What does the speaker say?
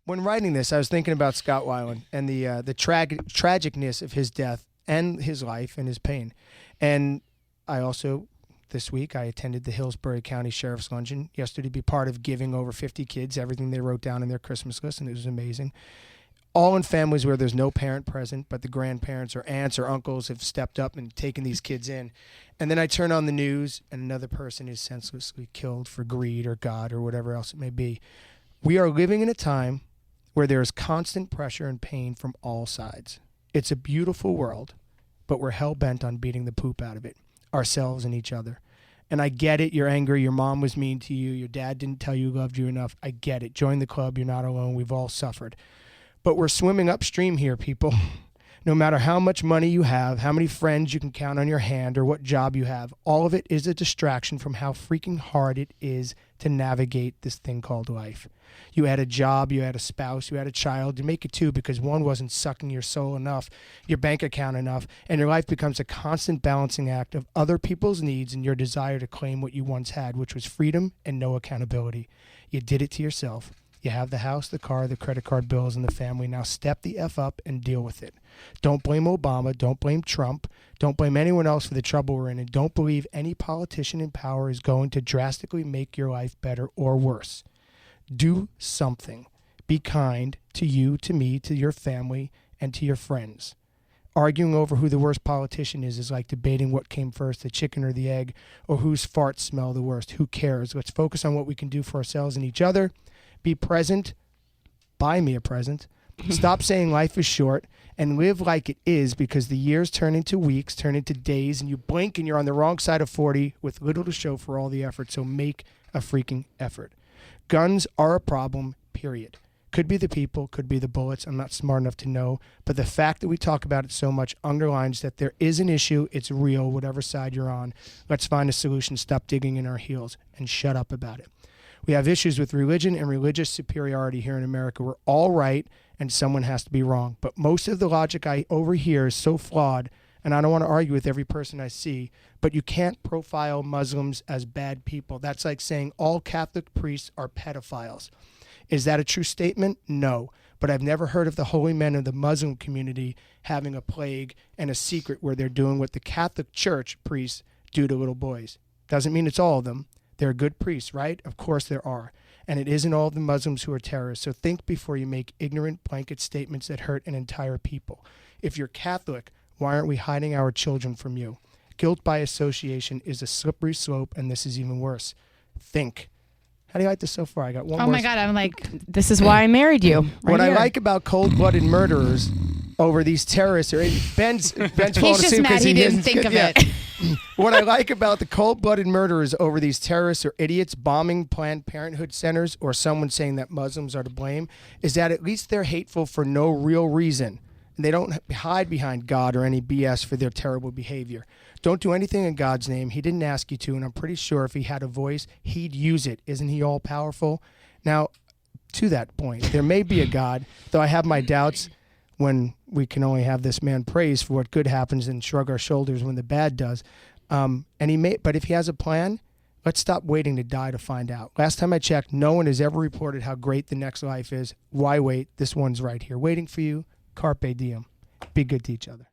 When writing this, I was thinking about Scott Weiland and the tragic-ness of his death and his life and his pain. And I also, this week, I attended the Hillsborough County Sheriff's Luncheon yesterday to be part of giving over 50 kids everything they wrote down in their Christmas list, and it was amazing. All in families where there's no parent present, but the grandparents or aunts or uncles have stepped up and taken these kids in. And then I turn on the news, and another person is senselessly killed for greed or God or whatever else it may be. We are living in a time where there is constant pressure and pain from all sides. It's a beautiful world, but we're hell-bent on beating the poop out of it, ourselves and each other. And I get it, you're angry, your mom was mean to you, your dad didn't tell you he loved you enough. I get it. Join the club, you're not alone, we've all suffered. But we're swimming upstream here, people. No matter how much money you have, how many friends you can count on your hand, or what job you have, all of it is a distraction from how freaking hard it is to navigate this thing called life. You had a job, you had a spouse, you had a child. You make it two because one wasn't sucking your soul enough, your bank account enough, and your life becomes a constant balancing act of other people's needs and your desire to claim what you once had, which was freedom and no accountability. You did it to yourself. You have the house, the car, the credit card bills, and the family. Now step the F up and deal with it. Don't blame Obama. Don't blame Trump. Don't blame anyone else for the trouble we're in. And don't believe any politician in power is going to drastically make your life better or worse. Do something. Be kind to you, to me, to your family, and to your friends. Arguing over who the worst politician is like debating what came first, the chicken or the egg, or whose farts smell the worst. Who cares? Let's focus on what we can do for ourselves and each other. Be present. Buy me a present. Stop saying life is short and live like it is, because the years turn into weeks, turn into days, and you blink and you're on the wrong side of 40 with little to show for all the effort. So make a freaking effort. Guns are a problem, period. Could be the people, could be the bullets. I'm not smart enough to know. But the fact that we talk about it so much underlines that there is an issue. It's real, whatever side you're on. Let's find a solution. Stop digging in our heels and shut up about it. We have issues with religion and religious superiority here in America. We're all right and someone has to be wrong. But most of the logic I overhear is so flawed, and I don't want to argue with every person I see, but you can't profile Muslims as bad people. That's like saying all Catholic priests are pedophiles. Is that a true statement? No. But I've never heard of the holy men of the Muslim community having a plague and a secret where they're doing what the Catholic Church priests do to little boys. Doesn't mean it's all of them. There are good priests, right? Of course there are. And it isn't all of the Muslims who are terrorists. So think before you make ignorant blanket statements that hurt an entire people. If you're Catholic, why aren't we hiding our children from you? Guilt by association is a slippery slope, and this is even worse. Think. How do you like this so far? I got one more. Oh my God, I'm like, this is why I married you. What I like about cold-blooded murderers over these terrorists, or Ben's falling asleep. He's just mad he didn't think of it. What I like about the cold-blooded murderers over these terrorists or idiots bombing Planned Parenthood centers, or someone saying that Muslims are to blame, is that at least they're hateful for no real reason. And they don't hide behind God or any BS for their terrible behavior. Don't do anything in God's name. He didn't ask you to, and I'm pretty sure if he had a voice, he'd use it. Isn't he all-powerful? Now, to that point, there may be a God, though I have my doubts when we can only have this man praise for what good happens and shrug our shoulders when the bad does. But if he has a plan, let's stop waiting to die to find out. Last time I checked, no one has ever reported how great the next life is. Why wait? This one's right here waiting for you. Carpe diem. Be good to each other.